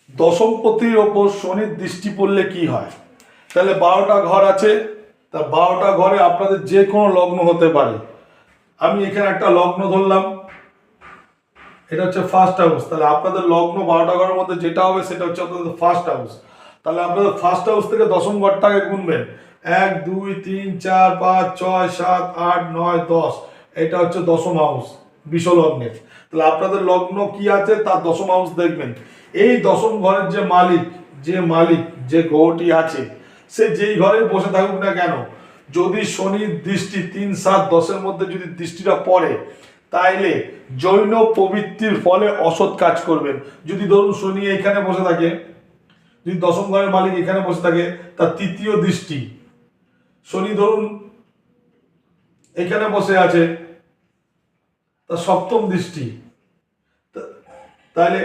দশমপতির ওপর শনির দৃষ্টি পড়লে কি হয়? তাহলে 12টা ঘর আছে, তা 12টা ঘরে আপনাদের যে কোনো লগ্ন হতে পারে। আমি এখানে একটা লগ্ন ধরলাম, এটা হচ্ছে ফার্স্ট হাউস। তাহলে আপনাদের লগ্ন 12টা ঘরের মধ্যে যেটা হবে সেটা হচ্ছে আপনাদের ফার্স্ট হাউস। তাহলে আপনাদের ফার্স্ট হাউস থেকে দশম ঘরটাকে গুনবেন, 1 2 3 4 5 6 7 8 9 10, এটা হচ্ছে দশম হাউস বিশ্বলগ্নের। তাহলে আপনাদের লগ্ন কি আছে তার দশম হাউস দেখবেন। এই দশম ঘরের যে গ্রহটি আছে, সে যেই ঘরে বসে থাকুক না কেন, যদি শনির দৃষ্টি 3 7 10-এর মধ্যে যদি দৃষ্টিটা পড়ে, তাইলে জৈন প্রবৃত্তির ফলে অসৎ কাজ করবেন। যদি ধরুন শনি এখানে বসে থাকে, যদি দশম ঘরের মালিক এখানে বসে থাকে, তার তৃতীয় দৃষ্টি, শনি ধরুন এখানে বসে আছে, তার সপ্তম দৃষ্টি, তাহলে